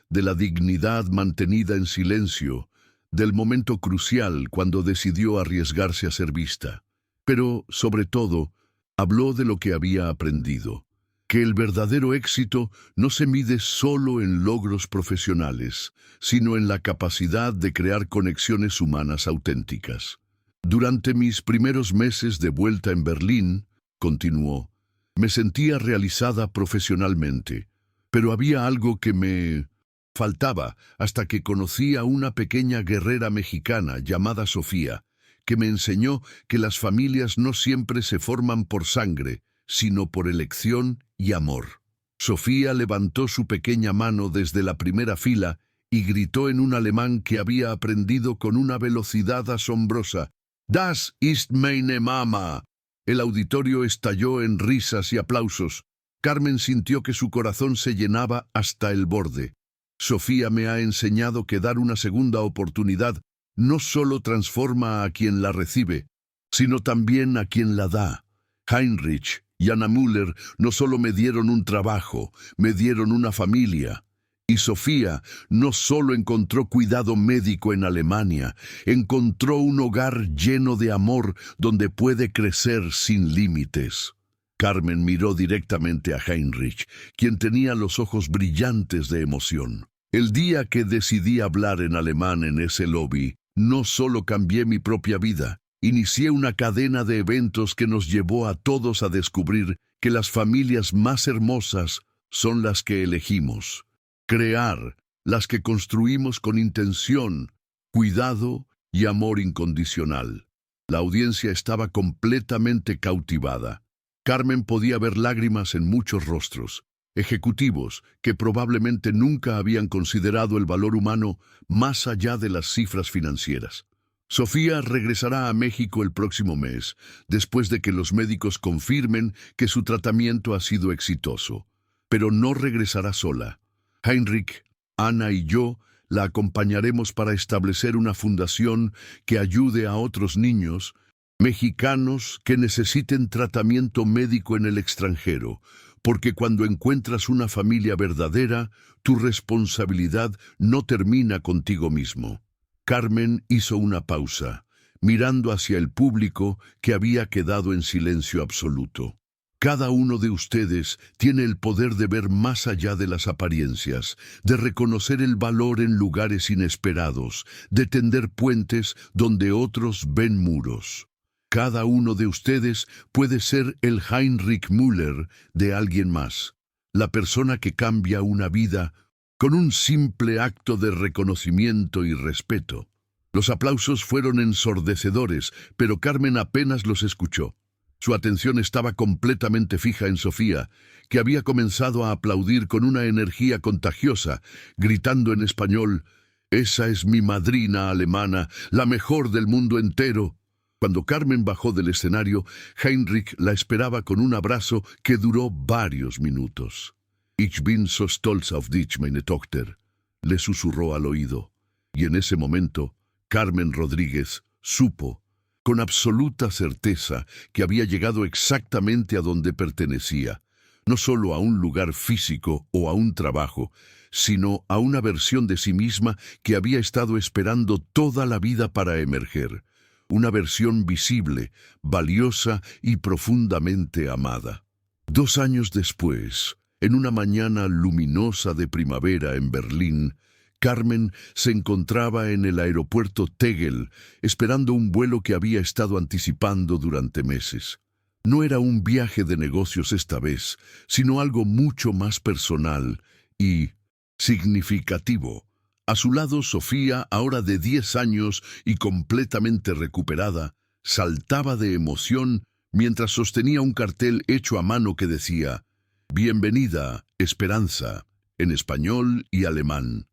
de la dignidad mantenida en silencio, del momento crucial cuando decidió arriesgarse a ser vista. Pero, sobre todo, habló de lo que había aprendido, que el verdadero éxito no se mide solo en logros profesionales, sino en la capacidad de crear conexiones humanas auténticas. Durante mis primeros meses de vuelta en Berlín, continuó, me sentía realizada profesionalmente, pero había algo que me faltaba hasta que conocí a una pequeña guerrera mexicana llamada Sofía, que me enseñó que las familias no siempre se forman por sangre, sino por elección y amor. Sofía levantó su pequeña mano desde la primera fila y gritó en un alemán que había aprendido con una velocidad asombrosa: «Das ist meine Mama». El auditorio estalló en risas y aplausos. Carmen sintió que su corazón se llenaba hasta el borde. Sofía me ha enseñado que dar una segunda oportunidad no solo transforma a quien la recibe, sino también a quien la da. Heinrich y Anna Müller no solo me dieron un trabajo, me dieron una familia. Y Sofía no solo encontró cuidado médico en Alemania, encontró un hogar lleno de amor donde puede crecer sin límites. Carmen miró directamente a Heinrich, quien tenía los ojos brillantes de emoción. El día que decidí hablar en alemán en ese lobby, no solo cambié mi propia vida, inicié una cadena de eventos que nos llevó a todos a descubrir que las familias más hermosas son las que elegimos. Crear, las que construimos con intención, cuidado y amor incondicional. La audiencia estaba completamente cautivada. Carmen podía ver lágrimas en muchos rostros, ejecutivos que probablemente nunca habían considerado el valor humano más allá de las cifras financieras. Sofía regresará a México el próximo mes, después de que los médicos confirmen que su tratamiento ha sido exitoso. Pero no regresará sola. Heinrich, Ana y yo la acompañaremos para establecer una fundación que ayude a otros niños mexicanos que necesiten tratamiento médico en el extranjero, porque cuando encuentras una familia verdadera, tu responsabilidad no termina contigo mismo. Carmen hizo una pausa, mirando hacia el público que había quedado en silencio absoluto. Cada uno de ustedes tiene el poder de ver más allá de las apariencias, de reconocer el valor en lugares inesperados, de tender puentes donde otros ven muros. Cada uno de ustedes puede ser el Heinrich Müller de alguien más, la persona que cambia una vida con un simple acto de reconocimiento y respeto. Los aplausos fueron ensordecedores, pero Carmen apenas los escuchó. Su atención estaba completamente fija en Sofía, que había comenzado a aplaudir con una energía contagiosa, gritando en español: «Esa es mi madrina alemana, la mejor del mundo entero». Cuando Carmen bajó del escenario, Heinrich la esperaba con un abrazo que duró varios minutos. «Ich bin so stolz auf dich, meine Tochter», le susurró al oído. Y en ese momento, Carmen Rodríguez supo con absoluta certeza que había llegado exactamente a donde pertenecía, no solo a un lugar físico o a un trabajo, sino a una versión de sí misma que había estado esperando toda la vida para emerger, una versión visible, valiosa y profundamente amada. 2 años después, en una mañana luminosa de primavera en Berlín, Carmen se encontraba en el aeropuerto Tegel, esperando un vuelo que había estado anticipando durante meses. No era un viaje de negocios esta vez, sino algo mucho más personal y significativo. A su lado, Sofía, ahora de 10 años y completamente recuperada, saltaba de emoción mientras sostenía un cartel hecho a mano que decía: «Bienvenida, Esperanza». en español y alemán.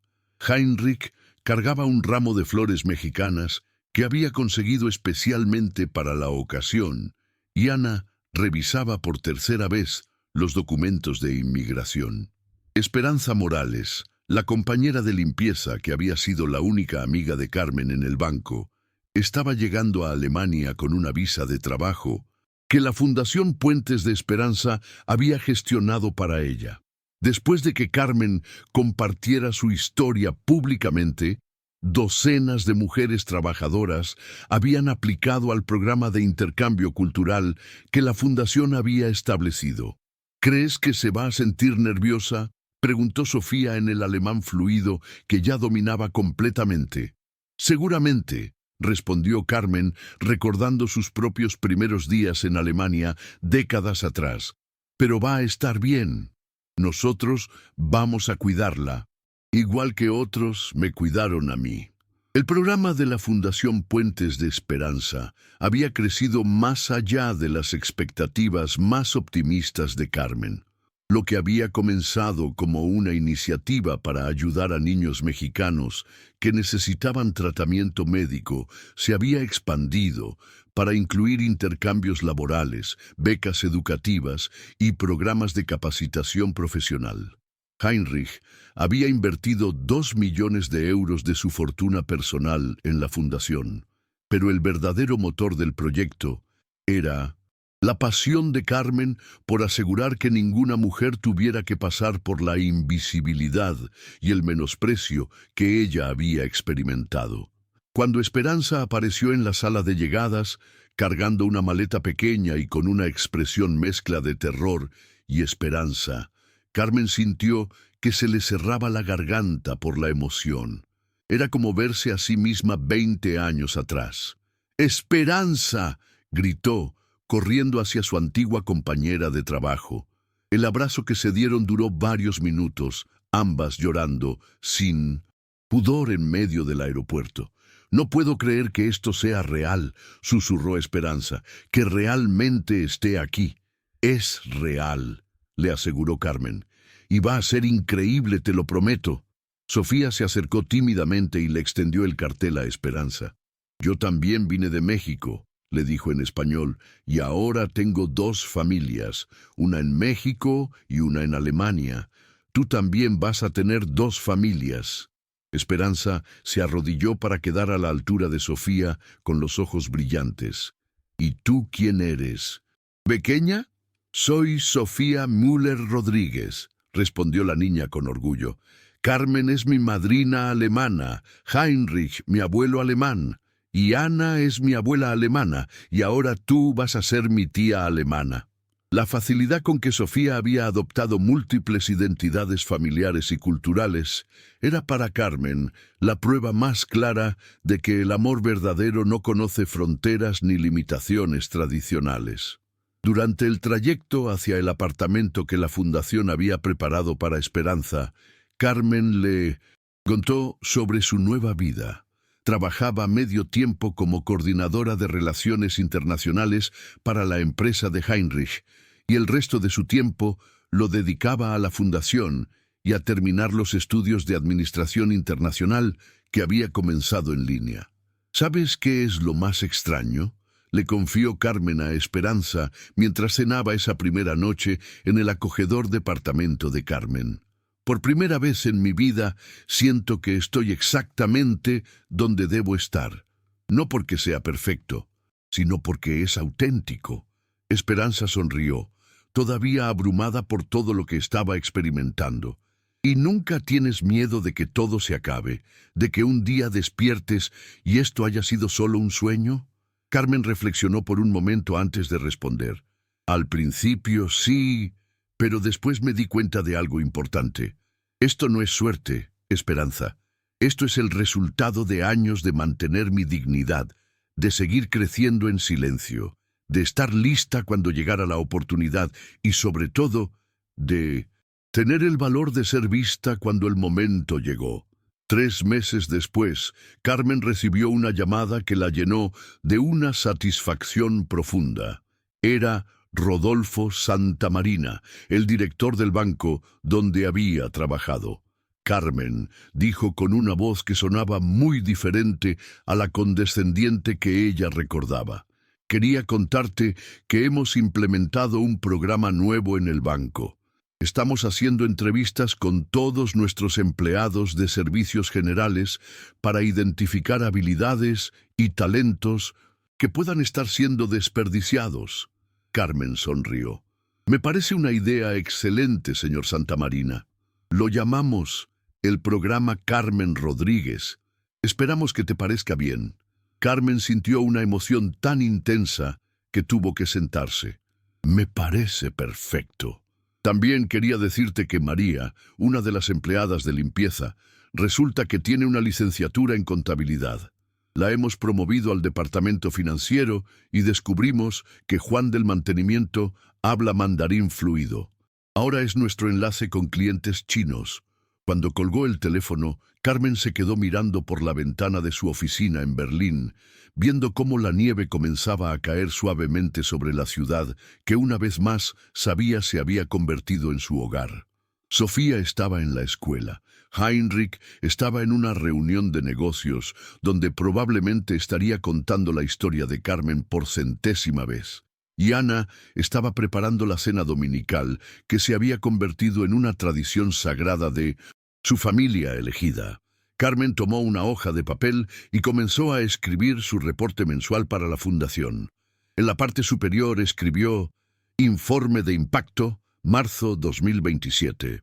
Heinrich cargaba un ramo de flores mexicanas que había conseguido especialmente para la ocasión, y Ana revisaba por tercera vez los documentos de inmigración. Esperanza Morales, la compañera de limpieza que había sido la única amiga de Carmen en el banco, estaba llegando a Alemania con una visa de trabajo que la Fundación Puentes de Esperanza había gestionado para ella. Después de que Carmen compartiera su historia públicamente, docenas de mujeres trabajadoras habían aplicado al programa de intercambio cultural que la Fundación había establecido. ¿Crees que se va a sentir nerviosa?, preguntó Sofía en el alemán fluido que ya dominaba completamente. Seguramente, respondió Carmen, recordando sus propios primeros días en Alemania décadas atrás. Pero va a estar bien. Nosotros vamos a cuidarla, igual que otros me cuidaron a mí. El programa de la Fundación Puentes de Esperanza había crecido más allá de las expectativas más optimistas de Carmen. Lo que había comenzado como una iniciativa para ayudar a niños mexicanos que necesitaban tratamiento médico se había expandido para incluir intercambios laborales, becas educativas y programas de capacitación profesional. Heinrich había invertido 2 millones de euros de su fortuna personal en la fundación, pero el verdadero motor del proyecto era la pasión de Carmen por asegurar que ninguna mujer tuviera que pasar por la invisibilidad y el menosprecio que ella había experimentado. Cuando Esperanza apareció en la sala de llegadas, cargando una maleta pequeña y con una expresión mezcla de terror y esperanza, Carmen sintió que se le cerraba la garganta por la emoción. Era como verse a sí misma 20 años atrás. ¡Esperanza!, gritó, corriendo hacia su antigua compañera de trabajo. El abrazo que se dieron duró varios minutos, ambas llorando, sin pudor en medio del aeropuerto. «No puedo creer que esto sea real», susurró Esperanza, «que realmente esté aquí». «Es real», le aseguró Carmen, «y va a ser increíble, te lo prometo». Sofía se acercó tímidamente y le extendió el cartel a Esperanza. «Yo también vine de México», le dijo en español, «y ahora tengo 2 familias, una en México y una en Alemania. Tú también vas a tener 2 familias». Esperanza se arrodilló para quedar a la altura de Sofía con los ojos brillantes. «¿Y tú quién eres?» «¿Pequeña?» «Soy Sofía Müller Rodríguez», respondió la niña con orgullo. «Carmen es mi madrina alemana, Heinrich mi abuelo alemán, y Ana es mi abuela alemana, y ahora tú vas a ser mi tía alemana». La facilidad con que Sofía había adoptado múltiples identidades familiares y culturales era para Carmen la prueba más clara de que el amor verdadero no conoce fronteras ni limitaciones tradicionales. Durante el trayecto hacia el apartamento que la Fundación había preparado para Esperanza, Carmen le contó sobre su nueva vida. Trabajaba medio tiempo como coordinadora de relaciones internacionales para la empresa de Heinrich, y el resto de su tiempo lo dedicaba a la fundación y a terminar los estudios de administración internacional que había comenzado en línea. ¿Sabes qué es lo más extraño?, le confió Carmen a Esperanza mientras cenaba esa primera noche en el acogedor departamento de Carmen. «Por primera vez en mi vida siento que estoy exactamente donde debo estar. No porque sea perfecto, sino porque es auténtico». Esperanza sonrió, todavía abrumada por todo lo que estaba experimentando. «¿Y nunca tienes miedo de que todo se acabe, de que un día despiertes y esto haya sido solo un sueño?» Carmen reflexionó por un momento antes de responder. «Al principio sí, pero después me di cuenta de algo importante. Esto no es suerte, Esperanza. Esto es el resultado de años de mantener mi dignidad, de seguir creciendo en silencio, de estar lista cuando llegara la oportunidad y, sobre todo, de tener el valor de ser vista cuando el momento llegó». 3 meses después, Carmen recibió una llamada que la llenó de una satisfacción profunda. Era Rodolfo Santamarina, el director del banco donde había trabajado. Carmen dijo con una voz que sonaba muy diferente a la condescendiente que ella recordaba. Quería contarte que hemos implementado un programa nuevo en el banco. Estamos haciendo entrevistas con todos nuestros empleados de servicios generales para identificar habilidades y talentos que puedan estar siendo desperdiciados. Carmen sonrió. Me parece una idea excelente, señor Santamarina. Lo llamamos el programa Carmen Rodríguez. Esperamos que te parezca bien. Carmen sintió una emoción tan intensa que tuvo que sentarse. Me parece perfecto. También quería decirte que María, una de las empleadas de limpieza, resulta que tiene una licenciatura en contabilidad. La hemos promovido al departamento financiero y descubrimos que Juan del mantenimiento habla mandarín fluido. Ahora es nuestro enlace con clientes chinos. Cuando colgó el teléfono, Carmen se quedó mirando por la ventana de su oficina en Berlín, viendo cómo la nieve comenzaba a caer suavemente sobre la ciudad que una vez más sabía se había convertido en su hogar. Sofía estaba en la escuela. Heinrich estaba en una reunión de negocios donde probablemente estaría contando la historia de Carmen por centésima vez. Y Ana estaba preparando la cena dominical que se había convertido en una tradición sagrada de su familia elegida. Carmen tomó una hoja de papel y comenzó a escribir su reporte mensual para la fundación. En la parte superior escribió Informe de Impacto, marzo 2027.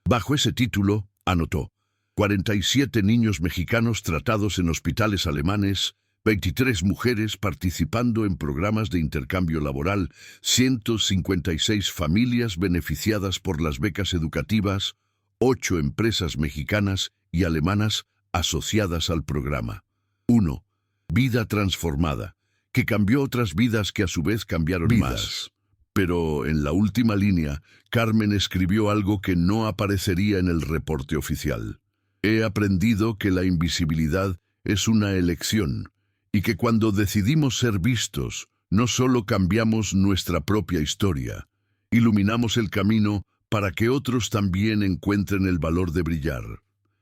Bajo ese título, anotó 47 niños mexicanos tratados en hospitales alemanes, 23 mujeres participando en programas de intercambio laboral, 156 familias beneficiadas por las becas educativas, 8 empresas mexicanas y alemanas asociadas al programa. 1. Vida transformada, que cambió otras vidas que a su vez cambiaron más. Pero en la última línea, Carmen escribió algo que no aparecería en el reporte oficial. He aprendido que la invisibilidad es una elección, y que cuando decidimos ser vistos, no solo cambiamos nuestra propia historia, iluminamos el camino para que otros también encuentren el valor de brillar.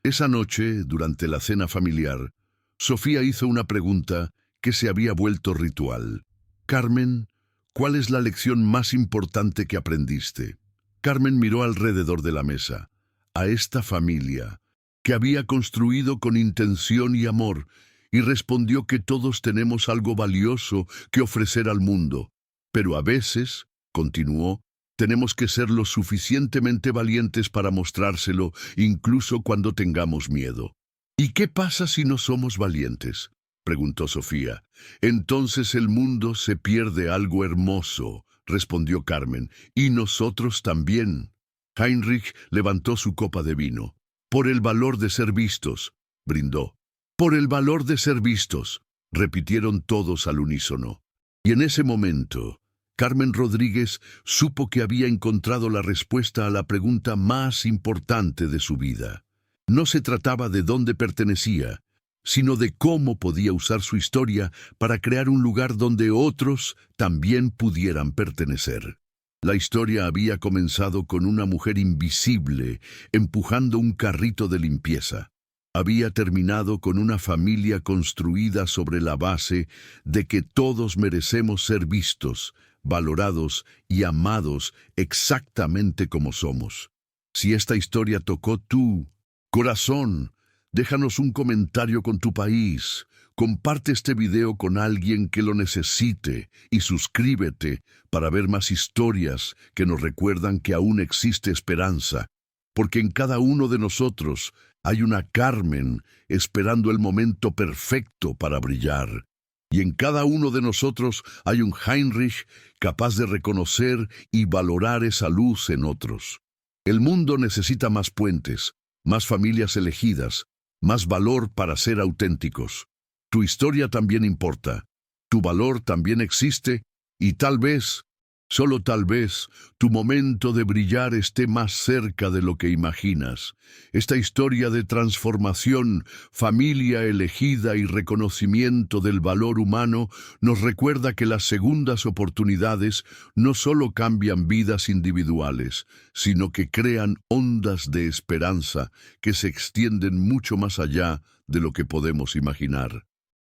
Esa noche, durante la cena familiar, Sofía hizo una pregunta que se había vuelto ritual. Carmen, ¿cuál es la lección más importante que aprendiste? Carmen miró alrededor de la mesa, a esta familia, que había construido con intención y amor, y respondió que todos tenemos algo valioso que ofrecer al mundo. Pero a veces, continuó, tenemos que ser lo suficientemente valientes para mostrárselo, incluso cuando tengamos miedo. ¿Y qué pasa si no somos valientes?, preguntó Sofía. Entonces el mundo se pierde algo hermoso, respondió Carmen, y nosotros también. Heinrich levantó su copa de vino. Por el valor de ser vistos, brindó. Por el valor de ser vistos, repitieron todos al unísono. Y en ese momento, Carmen Rodríguez supo que había encontrado la respuesta a la pregunta más importante de su vida. No se trataba de dónde pertenecía, sino de cómo podía usar su historia para crear un lugar donde otros también pudieran pertenecer. La historia había comenzado con una mujer invisible empujando un carrito de limpieza. Había terminado con una familia construida sobre la base de que todos merecemos ser vistos, valorados y amados exactamente como somos. Si esta historia tocó tu corazón, déjanos un comentario con tu país, comparte este video con alguien que lo necesite y suscríbete para ver más historias que nos recuerdan que aún existe esperanza, porque en cada uno de nosotros hay una Carmen esperando el momento perfecto para brillar. Y en cada uno de nosotros hay un Heinrich capaz de reconocer y valorar esa luz en otros. El mundo necesita más puentes, más familias elegidas, más valor para ser auténticos. Tu historia también importa, tu valor también existe y tal vez Solo tal vez tu momento de brillar esté más cerca de lo que imaginas. Esta historia de transformación, familia elegida y reconocimiento del valor humano nos recuerda que las segundas oportunidades no solo cambian vidas individuales, sino que crean ondas de esperanza que se extienden mucho más allá de lo que podemos imaginar.